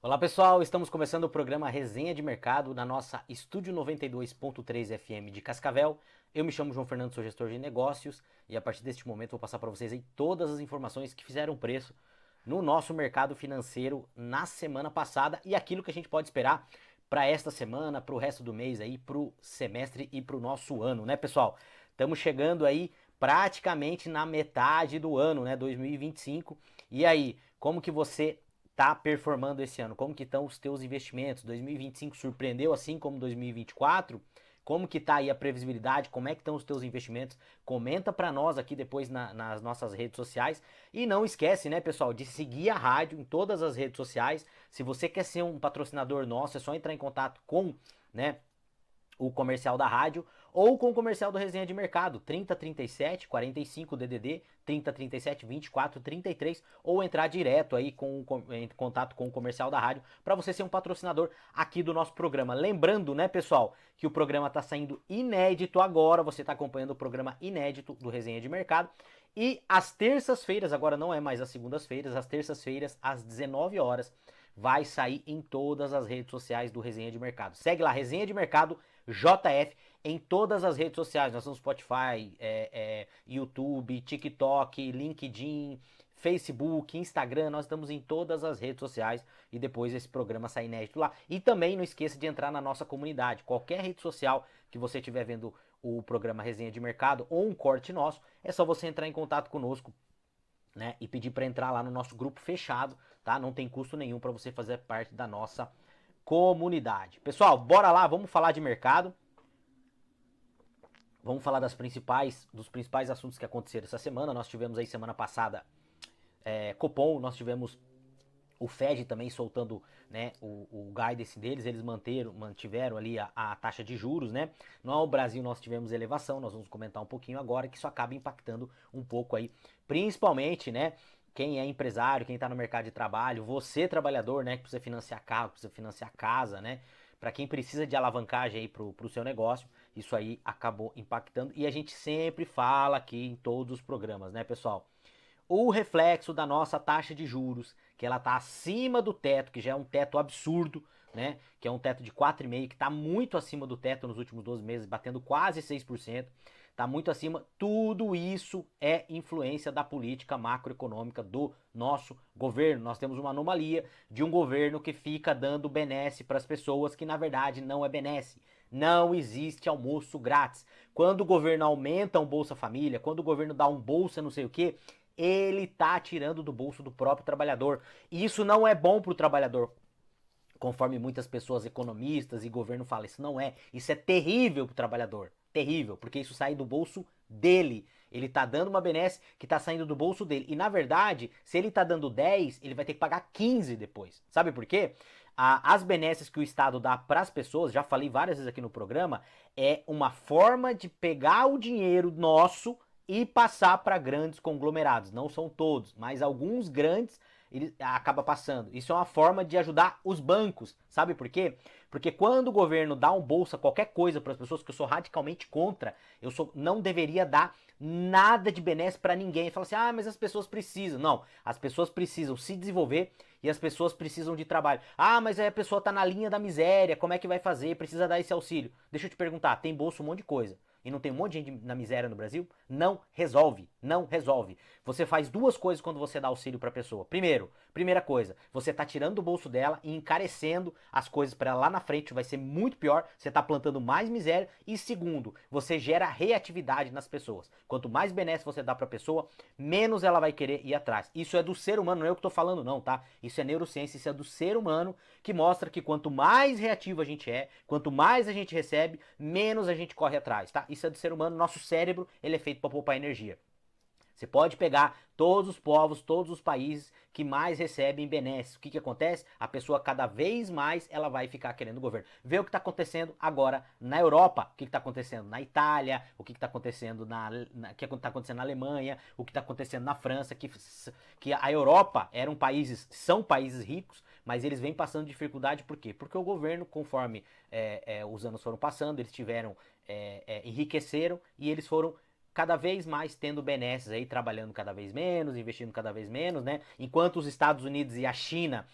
Olá pessoal, estamos começando o programa Resenha de Mercado na nossa Estúdio 92.3 FM de Cascavel. Eu me chamo João Fernando, sou gestor de negócios e a partir deste momento vou passar para vocês aí todas as informações que fizeram preço no nosso mercado financeiro na semana passada e aquilo que a gente pode esperar para esta semana, para o resto do mês aí, para o semestre e para o nosso ano, né pessoal? Estamos chegando aí praticamente na metade do ano, né, 2025. E aí, como que você tá performando esse ano? Como que estão os teus investimentos? 2025 surpreendeu assim como 2024? Como que tá aí a previsibilidade? Como é que estão os teus investimentos? Comenta para nós aqui depois nas nossas redes sociais. E não esquece, né, pessoal, de seguir a rádio em todas as redes sociais. Se você quer ser um patrocinador nosso, é só entrar em contato com, né, o comercial da rádio ou com o comercial do Resenha de Mercado 3037 45 DDD 3037 24 33 ou entrar direto aí em contato com o comercial da rádio para você ser um patrocinador aqui do nosso programa. Lembrando, né, pessoal, que o programa está saindo inédito agora, você está acompanhando o programa inédito do Resenha de Mercado. E às terças-feiras, agora não é mais às segundas-feiras, às terças-feiras, às 19 horas, vai sair em todas as redes sociais do Resenha de Mercado. Segue lá, Resenha de Mercado JF em todas as redes sociais. Nós somos Spotify, YouTube, TikTok, LinkedIn, Facebook, Instagram. Nós estamos em todas as redes sociais e depois esse programa sai inédito lá. E também não esqueça de entrar na nossa comunidade. Qualquer rede social que você estiver vendo o programa Resenha de Mercado ou um corte nosso, é só você entrar em contato conosco, né, e pedir para entrar lá no nosso grupo fechado, tá? Não tem custo nenhum para você fazer parte da nossa comunidade. Pessoal, bora lá, vamos falar de mercado. Vamos falar dos principais assuntos que aconteceram essa semana. Nós tivemos aí semana passada Copom, nós tivemos o Fed também soltando, né, o guidance deles, eles mantiveram ali a taxa de juros, né? No Brasil nós tivemos elevação, nós vamos comentar um pouquinho agora, que isso acaba impactando um pouco aí, principalmente, né, quem é empresário, quem está no mercado de trabalho, você trabalhador, né, que precisa financiar carro, precisa financiar casa, né? Para quem precisa de alavancagem aí pro seu negócio, isso aí acabou impactando e a gente sempre fala aqui em todos os programas, né, pessoal? O reflexo da nossa taxa de juros, que ela está acima do teto, que já é um teto absurdo, né? Que é um teto de 4,5, que está muito acima do teto nos últimos 12 meses, batendo quase 6%, está muito acima. Tudo isso é influência da política macroeconômica do nosso governo. Nós temos uma anomalia de um governo que fica dando benesse para as pessoas, que na verdade não é benesse. Não existe almoço grátis. Quando o governo aumenta um Bolsa Família, quando o governo dá um bolsa não sei o que, ele tá tirando do bolso do próprio trabalhador. E isso não é bom para o trabalhador, conforme muitas pessoas economistas e governo falam. Isso não é. Isso é terrível para o trabalhador. Terrível, porque isso sai do bolso dele. Ele tá dando uma benesse que tá saindo do bolso dele. E na verdade, se ele tá dando 10, ele vai ter que pagar 15 depois. Sabe por quê? As benesses que o Estado dá para as pessoas, já falei várias vezes aqui no programa, é uma forma de pegar o dinheiro nosso e passar para grandes conglomerados. Não são todos, mas alguns grandes ele acaba passando. Isso é uma forma de ajudar os bancos. Sabe por quê? Porque quando o governo dá um bolsa, qualquer coisa para as pessoas, que eu sou radicalmente contra, não deveria dar nada de benesse para ninguém. Fala assim, ah, mas as pessoas precisam. Não, as pessoas precisam se desenvolver e as pessoas precisam de trabalho. Ah, mas aí a pessoa tá na linha da miséria, como é que vai fazer? Precisa dar esse auxílio. Deixa eu te perguntar, tem bolsa um monte de coisa e não tem um monte de gente na miséria no Brasil? Não resolve, não resolve. Você faz duas coisas quando você dá auxílio para a pessoa. Primeira coisa, você tá tirando do bolso dela e encarecendo as coisas para ela lá na frente, vai ser muito pior, você tá plantando mais miséria. E segundo, você gera reatividade nas pessoas. Quanto mais benesse você dá para a pessoa, menos ela vai querer ir atrás. Isso é do ser humano, não é eu que tô falando não, tá? Isso é neurociência, isso é do ser humano, que mostra que quanto mais reativo a gente é, quanto mais a gente recebe, menos a gente corre atrás, tá? Isso é do ser humano, nosso cérebro, ele é feito para poupar energia. Você pode pegar todos os povos, todos os países que mais recebem benesses. O que acontece? A pessoa cada vez mais ela vai ficar querendo o governo. Vê o que está acontecendo agora na Europa, o que está acontecendo na Itália, o que está acontecendo tá acontecendo na Alemanha, o que está acontecendo na França, que a Europa são países ricos, mas eles vêm passando dificuldade por quê? Porque o governo, conforme os anos foram passando, eles tiveram enriqueceram e eles foram cada vez mais tendo benesses aí, trabalhando cada vez menos, investindo cada vez menos, né? Enquanto os Estados Unidos e a China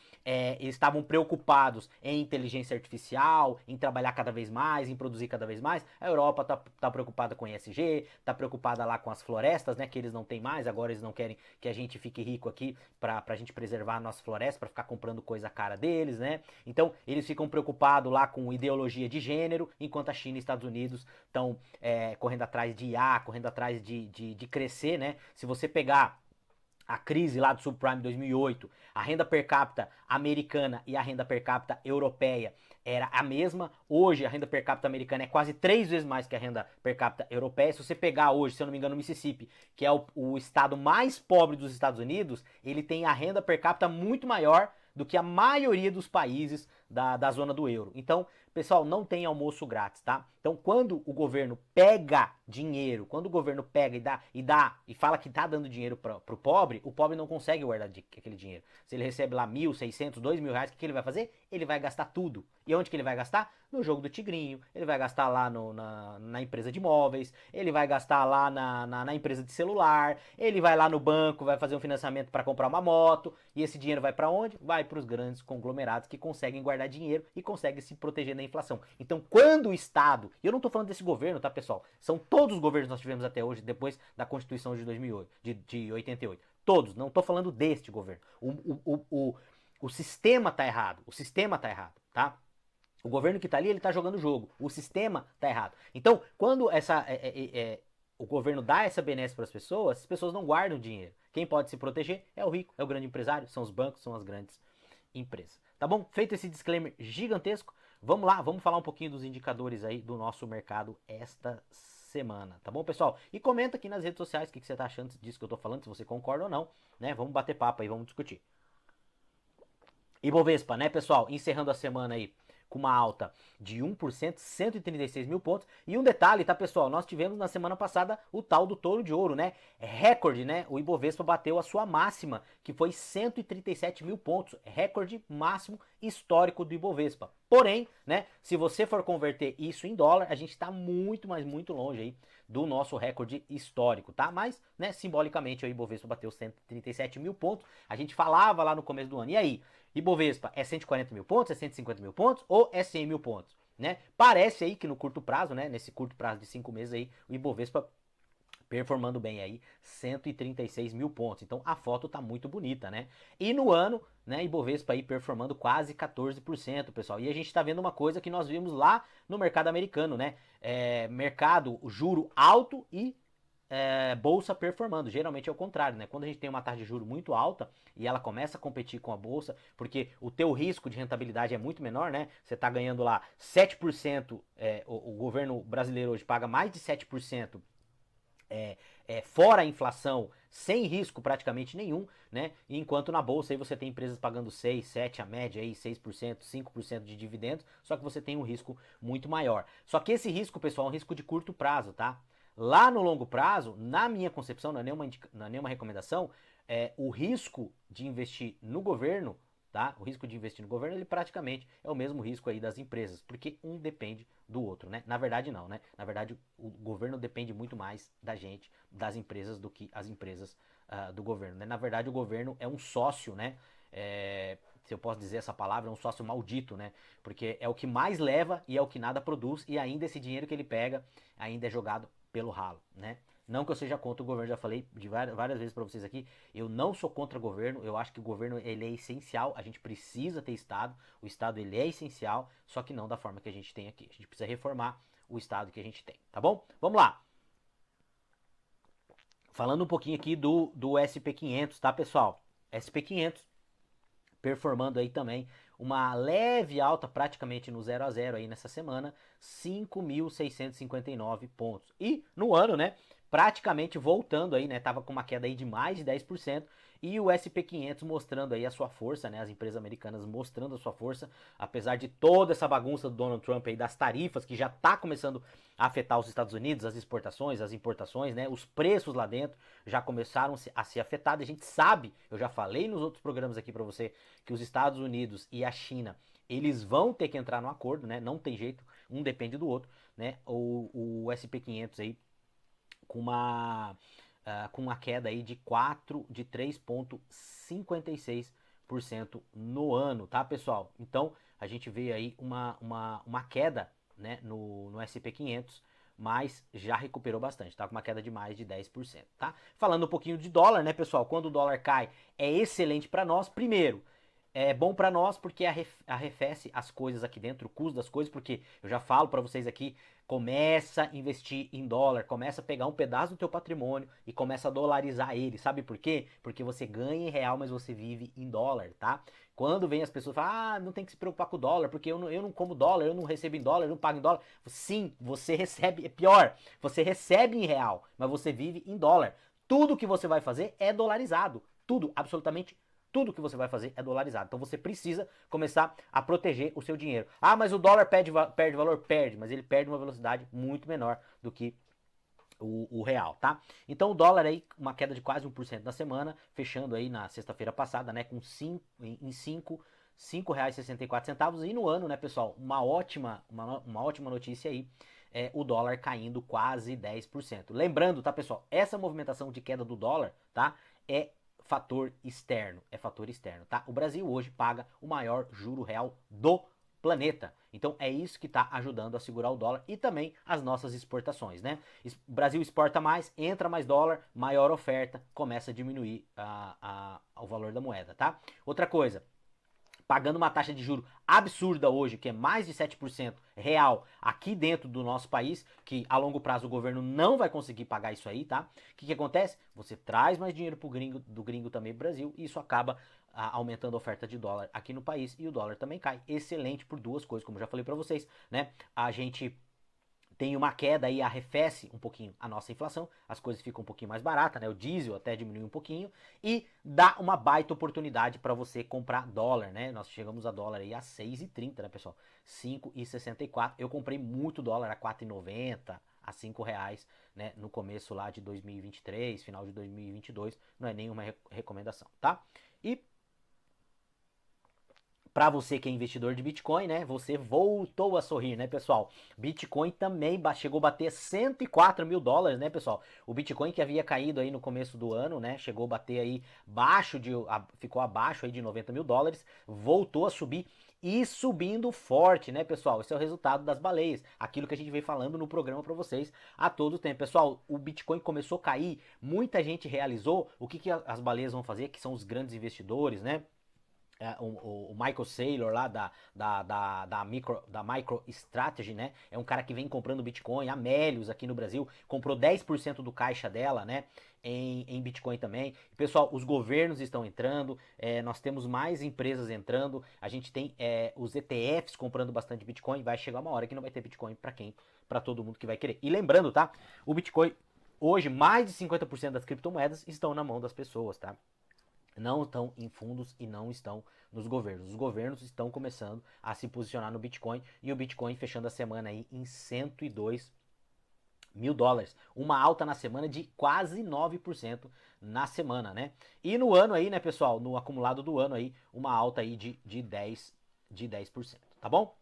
estavam preocupados em inteligência artificial, em trabalhar cada vez mais, em produzir cada vez mais, a Europa tá preocupada com ESG, tá preocupada lá com as florestas, né? Que eles não têm mais, agora eles não querem que a gente fique rico aqui pra gente preservar a nossa floresta, pra ficar comprando coisa cara deles, né? Então, eles ficam preocupados lá com ideologia de gênero, enquanto a China e Estados Unidos estão correndo atrás de IA, correndo atrás de crescer, né? Se você pegar a crise lá do subprime 2008, a renda per capita americana e a renda per capita europeia era a mesma. Hoje a renda per capita americana é quase 3 vezes mais que a renda per capita europeia. Se você pegar hoje, se eu não me engano, o Mississippi, que é o estado mais pobre dos Estados Unidos, ele tem a renda per capita muito maior do que a maioria dos países da zona do euro. Então, pessoal, não tem almoço grátis, tá? Então, quando o governo pega dinheiro, quando o governo pega e fala que tá dando dinheiro pro pobre, o pobre não consegue guardar aquele dinheiro. Se ele recebe lá 1.600, 2.000 reais, o que ele vai fazer? Ele vai gastar tudo. E onde que ele vai gastar? No jogo do tigrinho, ele vai gastar lá na empresa de imóveis, ele vai gastar lá na empresa de celular, ele vai lá no banco, vai fazer um financiamento para comprar uma moto, e esse dinheiro vai para onde? Vai para os grandes conglomerados que conseguem guardar dinheiro e conseguem se proteger da inflação. Então, quando o Estado, e eu não estou falando desse governo, tá, pessoal? São todos os governos que nós tivemos até hoje, depois da Constituição de 2008, de 88. Todos, não estou falando deste governo. O sistema tá errado, o sistema tá errado, tá? O governo que tá ali, ele tá jogando o jogo. O sistema tá errado. Então, quando o governo dá essa benesse para as pessoas não guardam dinheiro. Quem pode se proteger é o rico, é o grande empresário, são os bancos, são as grandes empresas. Tá bom? Feito esse disclaimer gigantesco, vamos lá, vamos falar um pouquinho dos indicadores aí do nosso mercado esta semana, tá bom, pessoal? E comenta aqui nas redes sociais o que você tá achando disso que eu tô falando, se você concorda ou não, né? Vamos bater papo aí, vamos discutir. Ibovespa, né, pessoal? Encerrando a semana aí com uma alta de 1%, 136 mil pontos. E um detalhe, tá, pessoal? Nós tivemos na semana passada o tal do touro de ouro, né? Recorde, né? O Ibovespa bateu a sua máxima, que foi 137 mil pontos. Recorde máximo histórico do Ibovespa. Porém, né? Se você for converter isso em dólar, a gente está muito, mas muito longe aí do nosso recorde histórico, tá? Mas, né, simbolicamente o Ibovespa bateu 137 mil pontos. A gente falava lá no começo do ano. E aí? Ibovespa é 140 mil pontos, é 150 mil pontos ou é 100 mil pontos? Né? Parece aí que no curto prazo, né, nesse curto prazo de 5 meses aí, o Ibovespa performando bem aí, 136 mil pontos. Então a foto tá muito bonita, né? E no ano, né, Ibovespa aí performando quase 14%, pessoal. E a gente tá vendo uma coisa que nós vimos lá no mercado americano, né? Mercado, juro alto e bolsa performando. Geralmente é o contrário, né? Quando a gente tem uma taxa de juros muito alta e ela começa a competir com a bolsa, porque o teu risco de rentabilidade é muito menor, né? Você está ganhando lá 7%, o governo brasileiro hoje paga mais de 7% fora a inflação, sem risco praticamente nenhum, né? Enquanto na bolsa aí você tem empresas pagando 6, 7, a média aí 6%, 5% de dividendos, só que você tem um risco muito maior. Só que esse risco, pessoal, é um risco de curto prazo, tá? Lá no longo prazo, na minha concepção, não é nenhuma recomendação, o risco de investir no governo, tá? O risco de investir no governo, ele praticamente é o mesmo risco aí das empresas, porque um depende do outro, né? Na verdade não, né? Na verdade o governo depende muito mais da gente, das empresas, do que as empresas do governo, né? Na verdade o governo é um sócio, né? Se eu posso dizer essa palavra, é um sócio maldito, né? Porque é o que mais leva e é o que nada produz, e ainda esse dinheiro que ele pega ainda é jogado pelo ralo, né? Não que eu seja contra o governo, já falei de várias vezes para vocês aqui, eu não sou contra o governo, eu acho que o governo ele é essencial, a gente precisa ter Estado, o Estado ele é essencial, só que não da forma que a gente tem aqui. A gente precisa reformar o Estado que a gente tem, tá bom? Vamos lá. Falando um pouquinho aqui do SP500, tá, pessoal? SP500 performando aí também uma leve alta, praticamente no 0 a 0 aí nessa semana, 5.659 pontos. E no ano, né, praticamente voltando aí, né, tava com uma queda aí de mais de 10%, e o SP500 mostrando aí a sua força, né, as empresas americanas mostrando a sua força, apesar de toda essa bagunça do Donald Trump aí, das tarifas, que já tá começando a afetar os Estados Unidos, as exportações, as importações, né, os preços lá dentro já começaram a ser afetados, a gente sabe, eu já falei nos outros programas aqui para você, que os Estados Unidos e a China, eles vão ter que entrar no acordo, né, não tem jeito, um depende do outro, né, o SP500 aí, com uma queda aí de 3,56% no ano, tá, pessoal? Então, a gente vê aí uma queda, né, no S&P 500, mas já recuperou bastante, tá? Com uma queda de mais de 10%, tá? Falando um pouquinho de dólar, né, pessoal? Quando o dólar cai, é excelente para nós. Primeiro, é bom para nós porque arrefece as coisas aqui dentro, o custo das coisas, porque eu já falo para vocês aqui, começa a investir em dólar, começa a pegar um pedaço do teu patrimônio e começa a dolarizar ele. Sabe por quê? Porque você ganha em real, mas você vive em dólar, tá? Quando vem as pessoas falam, não tem que se preocupar com o dólar, porque eu não como dólar, eu não recebo em dólar, eu não pago em dólar. Sim, você recebe, é pior, você recebe em real, mas você vive em dólar. Tudo que você vai fazer é dolarizado. Tudo, absolutamente tudo que você vai fazer é dolarizado. Então você precisa começar a proteger o seu dinheiro. Mas o dólar perde valor? Perde, mas ele perde uma velocidade muito menor do que o real, tá? Então o dólar aí, uma queda de quase 1% na semana, fechando aí na sexta-feira passada, né, com 5,64 e no ano, né, pessoal, uma ótima notícia aí, o dólar caindo quase 10%. Lembrando, tá, pessoal, essa movimentação de queda do dólar, tá, é fator externo, tá? O Brasil hoje paga o maior juro real do planeta. Então é isso que está ajudando a segurar o dólar e também as nossas exportações, né? O Brasil exporta mais, entra mais dólar, maior oferta, começa a diminuir o valor da moeda, tá? Outra coisa, pagando uma taxa de juro absurda hoje, que é mais de 7% real aqui dentro do nosso país, que a longo prazo o governo não vai conseguir pagar isso aí, tá? O que acontece? Você traz mais dinheiro pro gringo, do gringo também pro Brasil, e isso acaba aumentando a oferta de dólar aqui no país, e o dólar também cai. Excelente por duas coisas, como já falei para vocês, né? A gente tem uma queda aí, arrefece um pouquinho a nossa inflação, as coisas ficam um pouquinho mais baratas, né? O diesel até diminui um pouquinho e dá uma baita oportunidade para você comprar dólar, né? Nós chegamos a dólar aí a 6,30, né, pessoal? 5,64. Eu comprei muito dólar a 4,90, a R$ 5, né? No começo lá de 2023, final de 2022, não é nenhuma recomendação, tá? E para você que é investidor de Bitcoin, né? Você voltou a sorrir, né, pessoal? Bitcoin também chegou a bater 104 mil dólares, né, pessoal? O Bitcoin que havia caído aí no começo do ano, né? Chegou a bater aí ficou abaixo aí de 90 mil dólares, voltou a subir e subindo forte, né, pessoal? Esse é o resultado das baleias, aquilo que a gente vem falando no programa para vocês a todo tempo. Pessoal, o Bitcoin começou a cair, muita gente realizou o que as baleias vão fazer, que são os grandes investidores, né? O Michael Saylor lá da MicroStrategy, né? É um cara que vem comprando Bitcoin. A Melius aqui no Brasil comprou 10% do caixa dela, né? Em Bitcoin também. Pessoal, os governos estão entrando, nós temos mais empresas entrando, a gente tem os ETFs comprando bastante Bitcoin. Vai chegar uma hora que não vai ter Bitcoin para quem? Para todo mundo que vai querer. E lembrando, tá? O Bitcoin, hoje, mais de 50% das criptomoedas estão na mão das pessoas, tá? Não estão em fundos e não estão nos governos. Os governos estão começando a se posicionar no Bitcoin e o Bitcoin fechando a semana aí em 102 mil dólares. Uma alta na semana de quase 9% na semana, né? E no ano aí, né, pessoal, no acumulado do ano aí, uma alta aí de 10%, tá bom?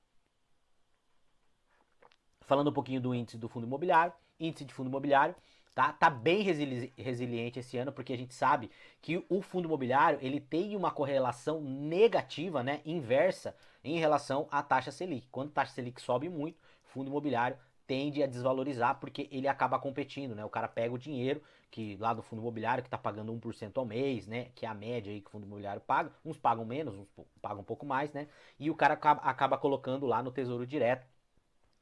Falando um pouquinho do índice do fundo imobiliário, índice de fundo imobiliário, tá bem resiliente esse ano, porque a gente sabe que o fundo imobiliário ele tem uma correlação negativa, né, inversa em relação à taxa Selic. Quando a taxa Selic sobe muito, fundo imobiliário tende a desvalorizar porque ele acaba competindo, né? O cara pega o dinheiro que lá do fundo imobiliário que está pagando 1% ao mês, né? Que é a média aí que o fundo imobiliário paga. Uns pagam menos, uns pagam um pouco mais, né? E o cara acaba colocando lá no Tesouro Direto.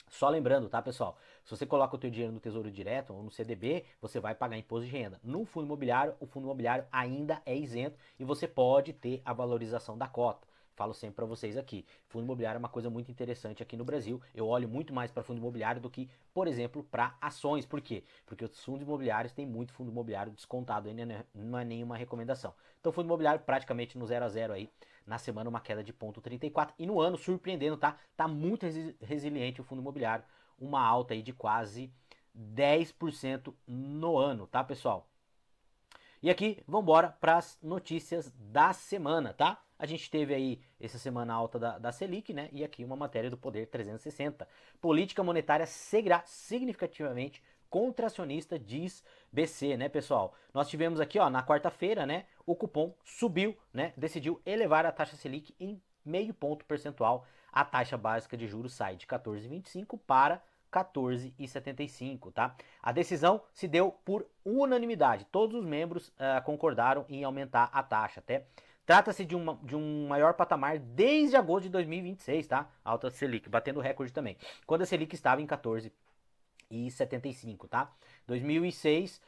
Só lembrando, tá, pessoal? Se você coloca o teu dinheiro no Tesouro Direto ou no CDB, você vai pagar imposto de renda. No fundo imobiliário, o fundo imobiliário ainda é isento e você pode ter a valorização da cota. Falo sempre para vocês aqui. Fundo imobiliário é uma coisa muito interessante aqui no Brasil. Eu olho muito mais para fundo imobiliário do que, por exemplo, para ações. Por quê? Porque os fundos imobiliários têm muito fundo imobiliário descontado, ainda não é nenhuma recomendação. Então, fundo imobiliário praticamente no 0 a 0 aí. Na semana uma queda de 0,34 e no ano surpreendendo, tá? Tá muito resiliente o fundo imobiliário, uma alta aí de quase 10% no ano, tá, pessoal? E aqui, vamos embora para as notícias da semana, tá? A gente teve aí essa semana alta da Selic, né? E aqui uma matéria do Poder 360. Política monetária seguirá significativamente contracionista, diz BC, né, pessoal? Nós tivemos aqui, ó, na quarta-feira, né, o cupom subiu, né, decidiu elevar a taxa Selic em meio ponto percentual. A taxa básica de juros sai de 14,25 para 14,75, tá? A decisão se deu por unanimidade. Todos os membros concordaram em aumentar a taxa, até. Trata-se de um maior patamar desde agosto de 2026, tá? A alta Selic, batendo recorde também. Quando a Selic estava em 14,75, tá? 2006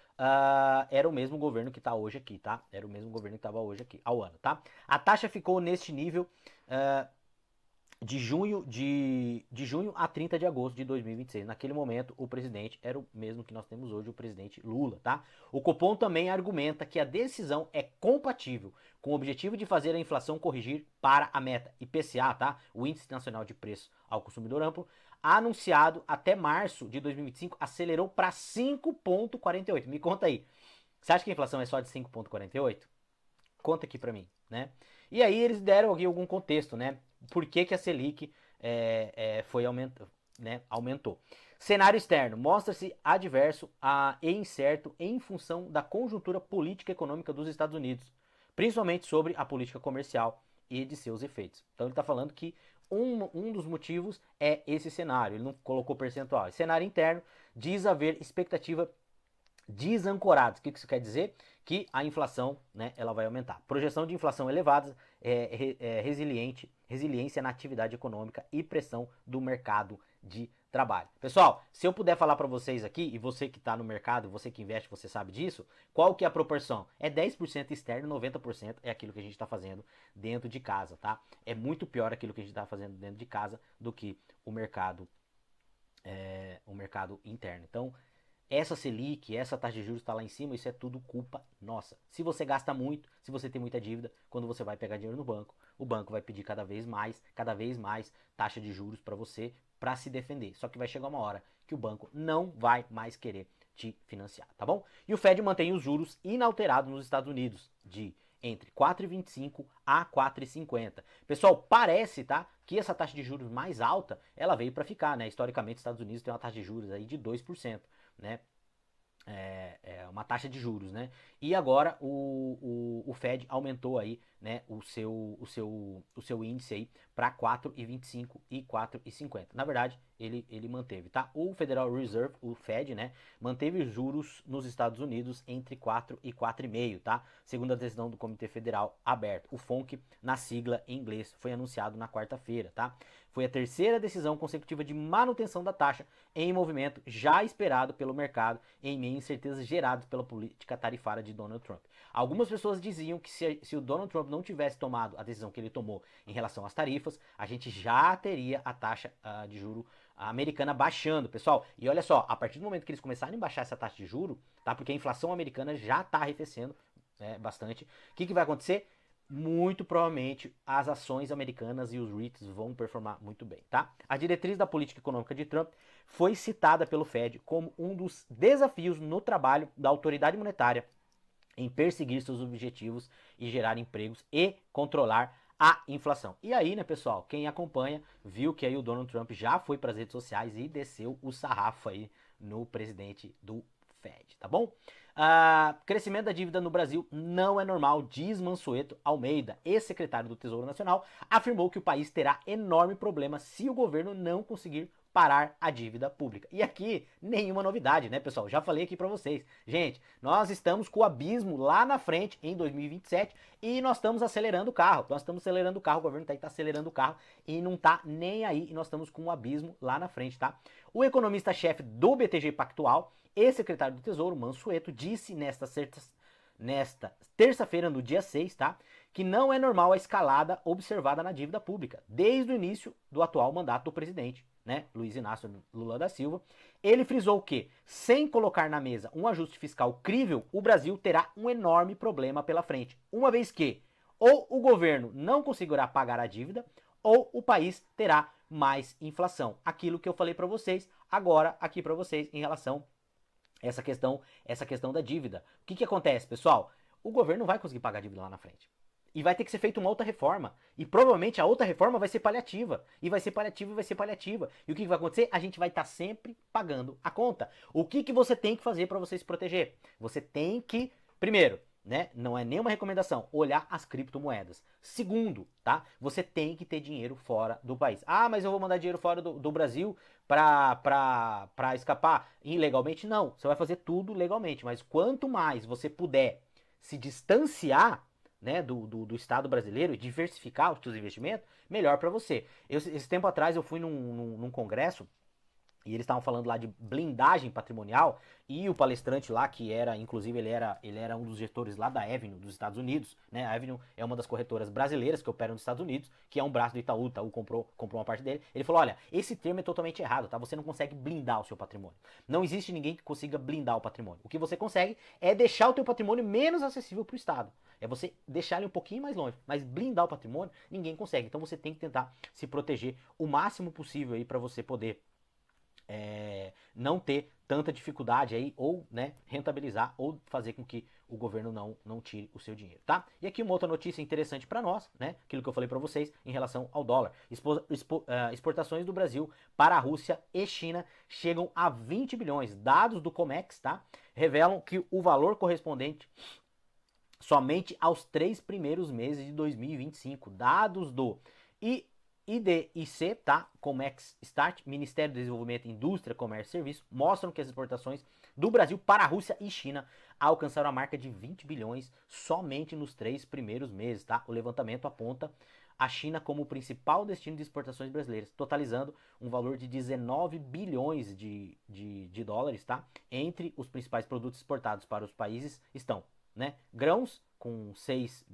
era o mesmo governo que está hoje aqui, tá? Era o mesmo governo que estava hoje aqui, ao ano, tá? A taxa ficou neste nível de junho a 30 de agosto de 2026. Naquele momento, o presidente era o mesmo que nós temos hoje, o presidente Lula, tá? O Copom também argumenta que a decisão é compatível com o objetivo de fazer a inflação corrigir para a meta IPCA, tá? O Índice Nacional de Preço ao Consumidor Amplo, anunciado até março de 2025, acelerou para 5,48. Me conta aí. Você acha que a inflação é só de 5,48? Conta aqui para mim, né? E aí eles deram aqui algum contexto, né? Por que a Selic aumentou. Cenário externo. Mostra-se adverso e incerto em função da conjuntura política e econômica dos Estados Unidos, principalmente sobre a política comercial e de seus efeitos. Então ele está falando que um dos motivos é esse cenário. Ele não colocou percentual. Cenário interno diz haver expectativa desancorados. O que isso quer dizer? Que a inflação, né, ela vai aumentar. Projeção de inflação elevada, resiliência na atividade econômica e pressão do mercado de trabalho. Pessoal, se eu puder falar para vocês aqui, e você que está no mercado, você que investe, você sabe disso, qual que é a proporção? É 10% externo, 90% é aquilo que a gente está fazendo dentro de casa, tá? É muito pior aquilo que a gente está fazendo dentro de casa do que o mercado interno. Então, essa Selic, essa taxa de juros está lá em cima, isso é tudo culpa nossa. Se você gasta muito, se você tem muita dívida, quando você vai pegar dinheiro no banco, o banco vai pedir cada vez mais taxa de juros para você, para se defender. Só que vai chegar uma hora que o banco não vai mais querer te financiar, tá bom? E o Fed mantém os juros inalterados nos Estados Unidos, de entre 4,25 a 4,50. Pessoal, parece, tá, que essa taxa de juros mais alta, ela veio para ficar, né? Historicamente, os Estados Unidos tem uma taxa de juros aí de 2%. Né? Uma taxa de juros, né? E agora o Fed aumentou aí, né, o seu índice aí para 4,25 e 4,50. Na verdade, ele manteve, tá? O Federal Reserve, o Fed, né, manteve os juros nos Estados Unidos entre 4 e 4,5, tá? Segundo a decisão do Comitê Federal Aberto. O FONC, na sigla em inglês, foi anunciado na quarta-feira, tá? Foi a terceira decisão consecutiva de manutenção da taxa em movimento já esperado pelo mercado em meio a incertezas geradas pela política tarifária de Donald Trump. Algumas pessoas diziam que se o Donald Trump não tivesse tomado a decisão que ele tomou em relação às tarifas, a gente já teria a taxa de juro americana baixando, pessoal. E olha só, a partir do momento que eles começarem a baixar essa taxa de juro, tá? Porque a inflação americana já está arrefecendo bastante. O que vai acontecer? Muito provavelmente as ações americanas e os REITs vão performar muito bem, tá? A diretriz da política econômica de Trump foi citada pelo Fed como um dos desafios no trabalho da autoridade monetária em perseguir seus objetivos e gerar empregos e controlar a inflação. E aí, né, pessoal, quem acompanha viu que aí o Donald Trump já foi para as redes sociais e desceu o sarrafo aí no presidente do Fed, tá bom? Crescimento da dívida no Brasil não é normal, diz Mansueto Almeida, ex-secretário do Tesouro Nacional, afirmou que o país terá enorme problema se o governo não conseguir parar a dívida pública. E aqui, nenhuma novidade, né, pessoal? Já falei aqui para vocês. Gente, nós estamos com o abismo lá na frente em 2027 e nós estamos acelerando o carro. O governo tá acelerando o carro e não tá nem aí. E nós estamos com um abismo lá na frente, tá? O economista-chefe do BTG Pactual, ex-secretário do Tesouro, Mansueto, disse nesta terça-feira, no dia 6, tá? Que não é normal a escalada observada na dívida pública, desde o início do atual mandato do presidente, né, Luiz Inácio Lula da Silva. Ele frisou que, sem colocar na mesa um ajuste fiscal crível, o Brasil terá um enorme problema pela frente, uma vez que ou o governo não conseguirá pagar a dívida, ou o país terá mais inflação. Aquilo que eu falei para vocês, agora aqui para vocês em relação a essa questão da dívida. O que acontece, pessoal? O governo não vai conseguir pagar a dívida lá na frente. E vai ter que ser feita uma outra reforma. E provavelmente a outra reforma vai ser paliativa. E vai ser paliativa e vai ser paliativa. E o que vai acontecer? A gente vai estar sempre pagando a conta. O que você tem que fazer para você se proteger? Você tem que, primeiro, né, não é nenhuma recomendação, olhar as criptomoedas. Segundo, tá? Você tem que ter dinheiro fora do país. Ah, mas eu vou mandar dinheiro fora do Brasil pra escapar ilegalmente? Não, você vai fazer tudo legalmente. Mas quanto mais você puder se distanciar, né, do Estado brasileiro e diversificar os seus investimentos, melhor para você. Esse tempo atrás eu fui num congresso e eles estavam falando lá de blindagem patrimonial, e o palestrante lá, que era, inclusive, ele era um dos gestores lá da Avenue, dos Estados Unidos, né? A Avenue é uma das corretoras brasileiras que operam nos Estados Unidos, que é um braço do Itaú, o Itaú comprou uma parte dele. Ele falou, olha, esse termo é totalmente errado, tá? Você não consegue blindar o seu patrimônio. Não existe ninguém que consiga blindar o patrimônio. O que você consegue é deixar o teu patrimônio menos acessível para o Estado. É você deixar ele um pouquinho mais longe, mas blindar o patrimônio, ninguém consegue. Então você tem que tentar se proteger o máximo possível aí para você poder não ter tanta dificuldade aí, ou, né, rentabilizar, ou fazer com que o governo não tire o seu dinheiro, tá? E aqui uma outra notícia interessante para nós, né, aquilo que eu falei para vocês em relação ao dólar. Exportações do Brasil para a Rússia e China chegam a 20 bilhões. Dados do Comex, tá, revelam que o valor correspondente somente aos 3 primeiros meses de 2025. Dados do IDIC, tá? Comex Start, Ministério do Desenvolvimento, Indústria, Comércio e Serviços, mostram que as exportações do Brasil para a Rússia e China alcançaram a marca de 20 bilhões somente nos 3 primeiros meses, tá? O levantamento aponta a China como o principal destino de exportações brasileiras, totalizando um valor de 19 bilhões de dólares, tá? Entre os principais produtos exportados para os países estão, né, grãos, com 6,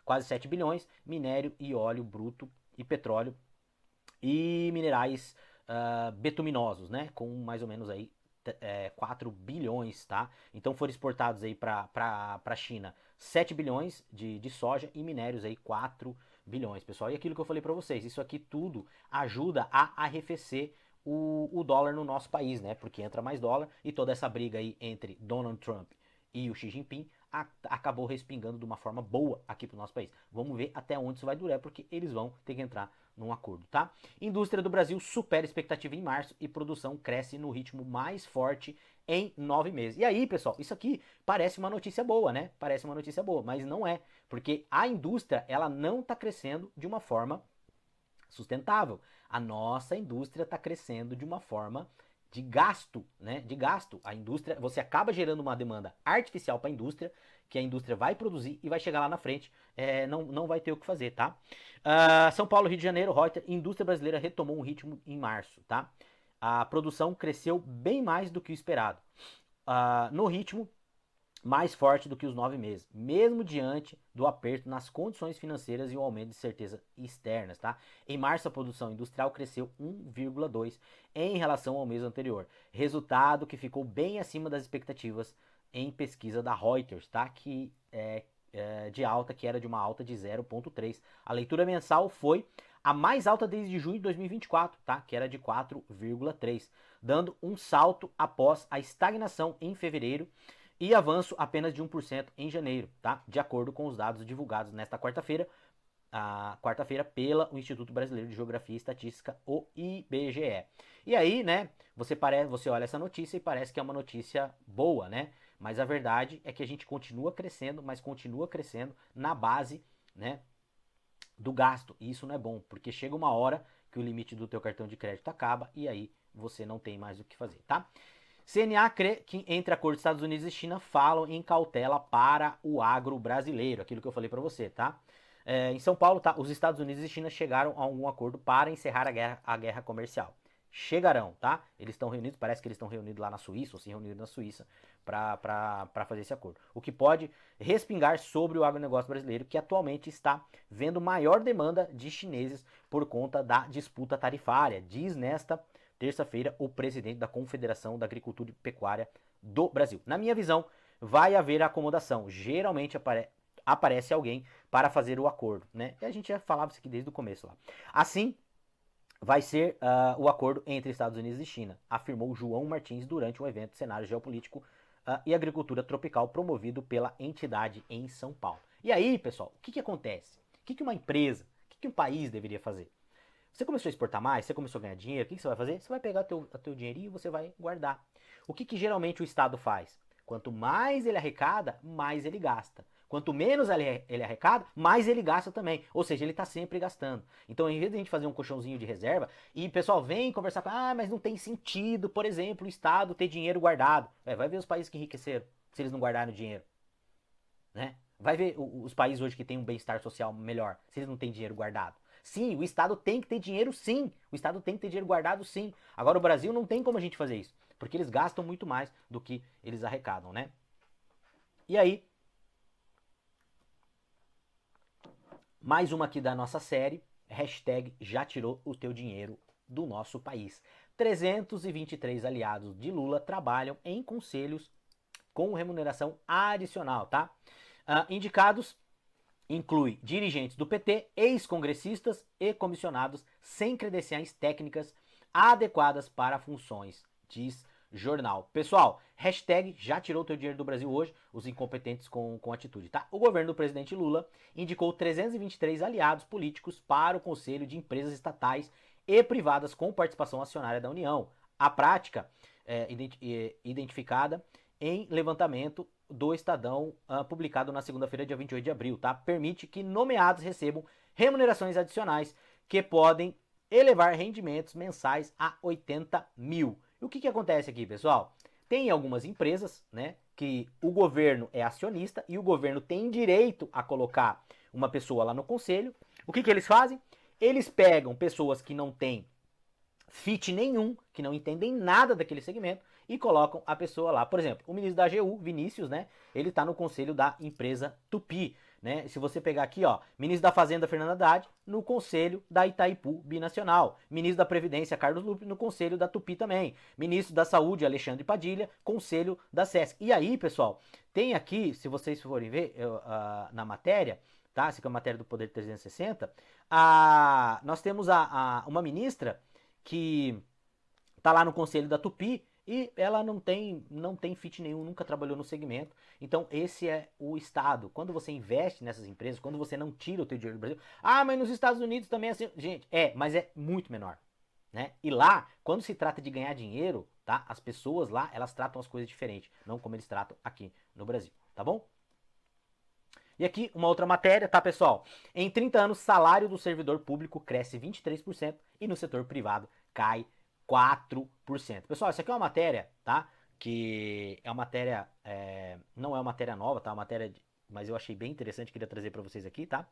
quase 7 bilhões, minério e óleo bruto e petróleo e minerais betuminosos, né, com mais ou menos aí 4 bilhões, tá? Então foram exportados aí para a China 7 bilhões de soja e minérios aí 4 bilhões, pessoal. E aquilo que eu falei para vocês, isso aqui tudo ajuda a arrefecer o dólar no nosso país, né? Porque entra mais dólar e toda essa briga aí entre Donald Trump e o Xi Jinping acabou respingando de uma forma boa aqui para o nosso país. Vamos ver até onde isso vai durar, porque eles vão ter que entrar num acordo, tá? Indústria do Brasil supera expectativa em março e produção cresce no ritmo mais forte em 9 meses. E aí, pessoal, isso aqui parece uma notícia boa, né? Parece uma notícia boa, mas não é, porque a indústria, ela não está crescendo de uma forma sustentável. A nossa indústria está crescendo de uma forma de gasto, né? De gasto. A indústria, você acaba gerando uma demanda artificial para a indústria, que a indústria vai produzir e vai chegar lá na frente, não vai ter o que fazer, tá? São Paulo, Rio de Janeiro, Reuters, indústria brasileira retomou um ritmo em março, tá? A produção cresceu bem mais do que o esperado. No ritmo mais forte do que os 9 meses, mesmo diante do aperto nas condições financeiras e o aumento de certezas externas, tá? Em março, a produção industrial cresceu 1,2 em relação ao mês anterior, resultado que ficou bem acima das expectativas em pesquisa da Reuters, tá? Que de alta, que era de uma alta de 0,3. A leitura mensal foi a mais alta desde junho de 2024, tá? Que era de 4,3, dando um salto após a estagnação em fevereiro e avanço apenas de 1% em janeiro, tá? De acordo com os dados divulgados nesta quarta-feira, pela o Instituto Brasileiro de Geografia e Estatística, o IBGE. E aí, né, você olha essa notícia e parece que é uma notícia boa, né? Mas a verdade é que a gente continua crescendo, mas continua crescendo na base, né, do gasto. E isso não é bom, porque chega uma hora que o limite do teu cartão de crédito acaba e aí você não tem mais o que fazer, tá? CNA crê que entre acordos Estados Unidos e China falam em cautela para o agro brasileiro, aquilo que eu falei para você, tá? Em São Paulo, tá? Os Estados Unidos e China chegaram a algum acordo para encerrar a guerra comercial. Chegarão, tá? Eles estão reunidos, parece que eles estão reunidos lá na Suíça, ou se reuniram na Suíça, para fazer esse acordo. O que pode respingar sobre o agronegócio brasileiro, que atualmente está vendo maior demanda de chineses por conta da disputa tarifária, diz nesta terça-feira o presidente da Confederação da Agricultura e Pecuária do Brasil. Na minha visão, vai haver acomodação. Geralmente aparece alguém para fazer o acordo, né? E a gente já falava isso aqui desde o começo lá. Assim, vai ser o acordo entre Estados Unidos e China, afirmou João Martins durante um evento Cenário Geopolítico e Agricultura Tropical promovido pela entidade em São Paulo. E aí, pessoal, o que, que acontece? O que, que uma empresa, o que, que um país deveria fazer? Você começou a exportar mais, você começou a ganhar dinheiro, o que, que você vai fazer? Você vai pegar o teu dinheirinho e você vai guardar. O que, que geralmente o Estado faz? Quanto mais ele arrecada, mais ele gasta. Quanto menos ele arrecada, mais ele gasta também. Ou seja, ele está sempre gastando. Então, em vez de a gente fazer um colchãozinho de reserva, e o pessoal vem conversar com, mas não tem sentido, por exemplo, o Estado ter dinheiro guardado. Vai ver os países que enriqueceram, se eles não guardaram dinheiro. Né? Vai ver os países hoje que têm um bem-estar social melhor, se eles não têm dinheiro guardado. Sim, o Estado tem que ter dinheiro, sim. O Estado tem que ter dinheiro guardado, sim. Agora, o Brasil não tem como a gente fazer isso, porque eles gastam muito mais do que eles arrecadam, né? E aí, mais uma aqui da nossa série, hashtag já tirou o teu dinheiro do nosso país. 323 aliados de Lula trabalham em conselhos com remuneração adicional, tá? Indicados inclui dirigentes do PT, ex-congressistas e comissionados sem credenciais técnicas adequadas para funções, diz jornal. Pessoal, hashtag já tirou o teu dinheiro do Brasil hoje, os incompetentes com atitude, tá? O governo do presidente Lula indicou 323 aliados políticos para o Conselho de Empresas Estatais e Privadas com participação acionária da União. A prática identificada em levantamento do Estadão, publicado na segunda-feira, dia 28 de abril, tá? Permite que nomeados recebam remunerações adicionais que podem elevar rendimentos mensais a 80 mil. E o que, que acontece aqui, pessoal? Tem algumas empresas, né, que o governo é acionista e o governo tem direito a colocar uma pessoa lá no conselho. O que, que eles fazem? Eles pegam pessoas que não têm fit nenhum, que não entendem nada daquele segmento, e colocam a pessoa lá. Por exemplo, o ministro da AGU, Vinícius, né? Ele está no conselho da empresa Tupi. Né? Se você pegar aqui, ó, ministro da Fazenda, Fernando Haddad, no conselho da Itaipu Binacional. Ministro da Previdência, Carlos Lupe, no conselho da Tupi também. Ministro da Saúde, Alexandre Padilha, conselho da SESC. E aí, pessoal, tem aqui, se vocês forem ver na matéria, tá? Essa aqui é a matéria do Poder 360, nós temos uma ministra que tá lá no conselho da Tupi e ela não tem fit nenhum, nunca trabalhou no segmento. Então esse é o Estado. Quando você investe nessas empresas, quando você não tira o teu dinheiro do Brasil, mas nos Estados Unidos também é assim, gente, mas é muito menor, né? E lá, quando se trata de ganhar dinheiro, tá? As pessoas lá, elas tratam as coisas diferente, não como eles tratam aqui no Brasil, tá bom? E aqui uma outra matéria, tá, pessoal? Em 30 anos, salário do servidor público cresce 23% e no setor privado cai 4%. Pessoal, isso aqui é uma matéria, tá? Que é uma matéria, não é uma matéria nova, tá? Uma matéria, mas eu achei bem interessante, queria trazer para vocês aqui, tá?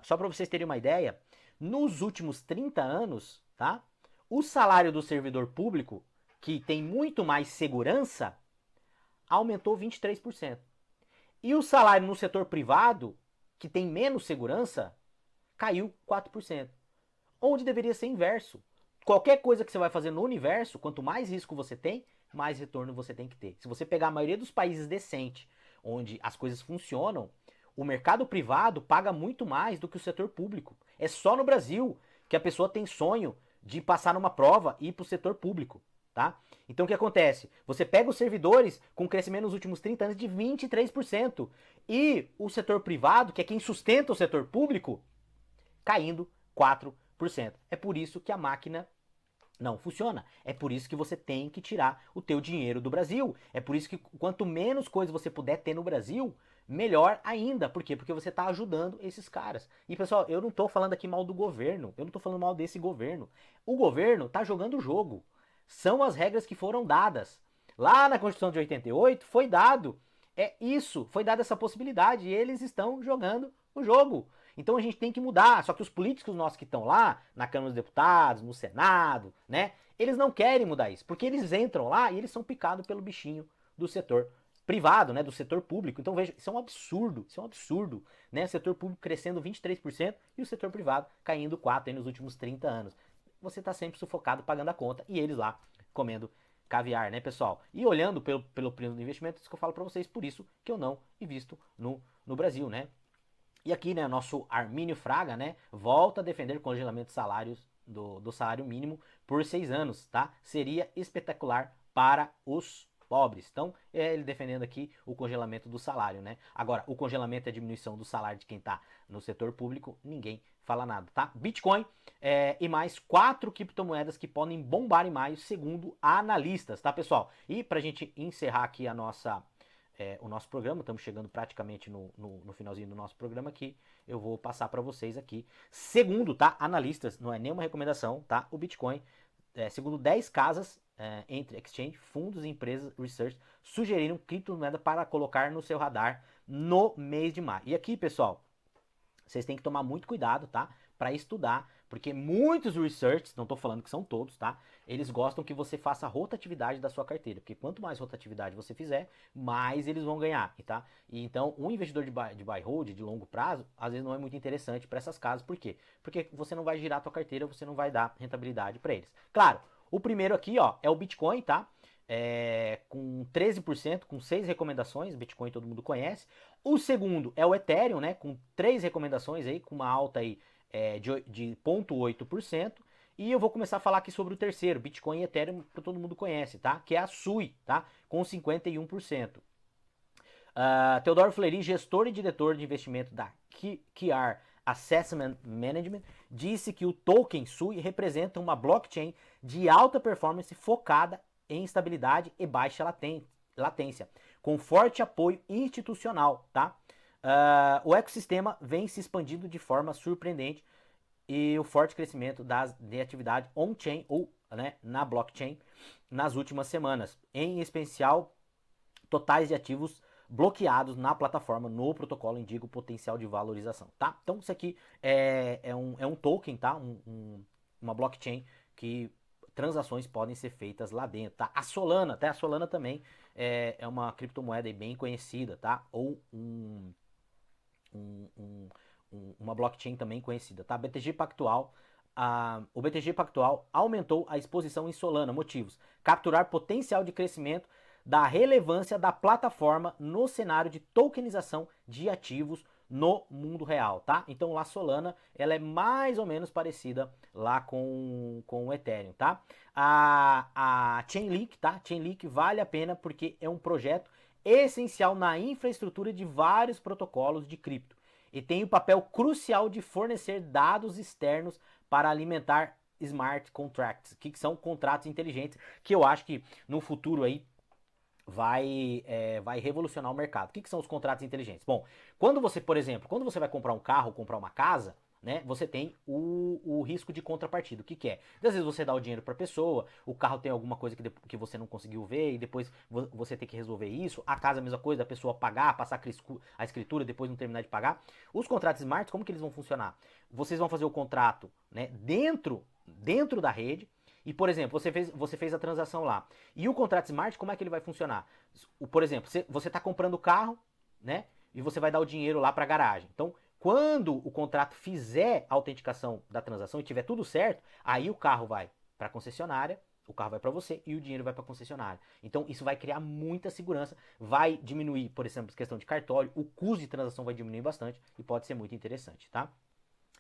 Só para vocês terem uma ideia, nos últimos 30 anos, tá? O salário do servidor público, que tem muito mais segurança, aumentou 23%. E o salário no setor privado, que tem menos segurança, caiu 4%. Onde deveria ser inverso. Qualquer coisa que você vai fazer no universo, quanto mais risco você tem, mais retorno você tem que ter. Se você pegar a maioria dos países decentes, onde as coisas funcionam, o mercado privado paga muito mais do que o setor público. É só no Brasil que a pessoa tem sonho de passar numa prova e ir para o setor público. Tá? Então o que acontece? Você pega os servidores com crescimento nos últimos 30 anos de 23% e o setor privado, que é quem sustenta o setor público, caindo 4%. É por isso que a máquina não funciona. É por isso que você tem que tirar o teu dinheiro do Brasil. É por isso que quanto menos coisa você puder ter no Brasil, melhor ainda. Por quê? Porque você está ajudando esses caras. E pessoal, eu não estou falando aqui mal do governo. Eu não estou falando mal desse governo. O governo está jogando o jogo. São as regras que foram dadas. Lá na Constituição de 88 foi dado. Foi dada essa possibilidade. E eles estão jogando o jogo. Então a gente tem que mudar. Só que os políticos nossos que estão lá, na Câmara dos Deputados, no Senado, né? Eles não querem mudar isso. Porque eles entram lá e eles são picados pelo bichinho do setor privado, né? Do setor público. Então veja, isso é um absurdo. Isso é um absurdo. Né? O setor público crescendo 23% e o setor privado caindo 4% aí nos últimos 30 anos. Você está sempre sufocado pagando a conta e eles lá comendo caviar, né, pessoal? E olhando pelo preço do investimento, isso que eu falo para vocês, por isso que eu não invisto no Brasil, né? E aqui, né, nosso Armínio Fraga, né, volta a defender congelamento de salários do salário mínimo por 6 anos, tá? Seria espetacular para os pobres. Então, ele defendendo aqui o congelamento do salário, né? Agora, o congelamento e a diminuição do salário de quem está no setor público, ninguém fala nada, tá? Bitcoin e mais 4 criptomoedas que podem bombar em maio, segundo analistas, tá, pessoal? E pra gente encerrar aqui o nosso programa, estamos chegando praticamente no finalzinho do nosso programa aqui, eu vou passar para vocês aqui, segundo, tá, analistas, não é nenhuma recomendação, tá, o Bitcoin, segundo 10 casas entre exchange, fundos e empresas research, sugeriram criptomoeda para colocar no seu radar no mês de maio. E aqui, pessoal, vocês têm que tomar muito cuidado, tá? Para estudar, porque muitos researchs, não estou falando que são todos, tá? Eles gostam que você faça a rotatividade da sua carteira, porque quanto mais rotatividade você fizer, mais eles vão ganhar, tá? E então, um investidor de buy hold, de longo prazo, às vezes não é muito interessante para essas casas, por quê? Porque você não vai girar a tua carteira, você não vai dar rentabilidade para eles. Claro, o primeiro aqui, ó, é o Bitcoin, tá? Com 13%, com 6 recomendações, Bitcoin todo mundo conhece. O segundo é o Ethereum, né, com 3 recomendações aí, com uma alta aí de 0,8%. E eu vou começar a falar aqui sobre o terceiro, Bitcoin e Ethereum, que todo mundo conhece, tá? Que é a SUI, tá? Com 51%. Teodoro Fleury, gestor e diretor de investimento da QR Assessment Management, disse que o token SUI representa uma blockchain de alta performance focada em estabilidade e baixa latência, com forte apoio institucional, tá? O ecossistema vem se expandindo de forma surpreendente e o forte crescimento de atividade on-chain ou na blockchain nas últimas semanas, em especial totais de ativos bloqueados na plataforma, no protocolo, indica o potencial de valorização, tá? Então isso aqui é um token, tá? Uma blockchain que transações podem ser feitas lá dentro, tá? A Solana, tá? A Solana também é uma criptomoeda bem conhecida, tá? Ou uma blockchain também conhecida, tá? BTG Pactual, o BTG Pactual aumentou a exposição em Solana, motivos: capturar potencial de crescimento da relevância da plataforma no cenário de tokenização de ativos no mundo real, tá? Então a Solana, ela é mais ou menos parecida lá com o Ethereum, tá? A Chainlink, tá? Chainlink vale a pena porque é um projeto essencial na infraestrutura de vários protocolos de cripto e tem o papel crucial de fornecer dados externos para alimentar smart contracts, que são contratos inteligentes, que eu acho que no futuro aí vai revolucionar o mercado. O que são os contratos inteligentes? Bom, quando você, por exemplo, quando você vai comprar um carro, comprar uma casa, né, você tem o risco de contrapartida. O que é? Às vezes você dá o dinheiro para a pessoa, o carro tem alguma coisa que você não conseguiu ver e depois você tem que resolver isso. A casa, a mesma coisa, a pessoa pagar, passar a escritura, depois não terminar de pagar. Os contratos smart, como que eles vão funcionar? Vocês vão fazer o contrato, né, dentro da rede. E, por exemplo, você fez a transação lá. E o contrato smart, como é que ele vai funcionar? Por exemplo, você está comprando o carro, né? E você vai dar o dinheiro lá para a garagem. Então, quando o contrato fizer a autenticação da transação e tiver tudo certo, aí o carro vai para a concessionária, o carro vai para você e o dinheiro vai para a concessionária. Então, isso vai criar muita segurança, vai diminuir, por exemplo, questão de cartório, o custo de transação vai diminuir bastante e pode ser muito interessante, tá?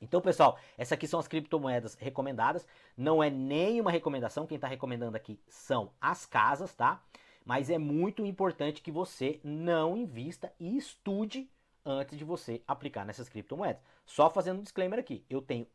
Então, pessoal, essas aqui são as criptomoedas recomendadas. Não é nenhuma recomendação, quem está recomendando aqui são as casas, tá? Mas é muito importante que você não invista e estude antes de você aplicar nessas criptomoedas. Só fazendo um disclaimer aqui, eu tenho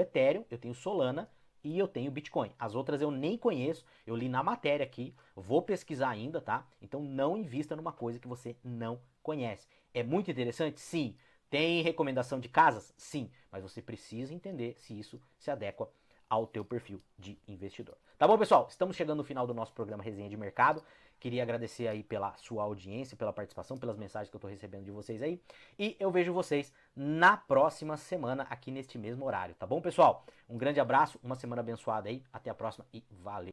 Ethereum, eu tenho Solana e eu tenho Bitcoin. As outras eu nem conheço, eu li na matéria aqui, vou pesquisar ainda, tá? Então não invista numa coisa que você não conhece. É muito interessante? Sim. Tem recomendação de casas? Sim, mas você precisa entender se isso se adequa ao teu perfil de investidor. Tá bom, pessoal? Estamos chegando no final do nosso programa Resenha de Mercado. Queria agradecer aí pela sua audiência, pela participação, pelas mensagens que eu estou recebendo de vocês aí. E eu vejo vocês na próxima semana aqui neste mesmo horário, tá bom, pessoal? Um grande abraço, uma semana abençoada aí. Até a próxima e valeu!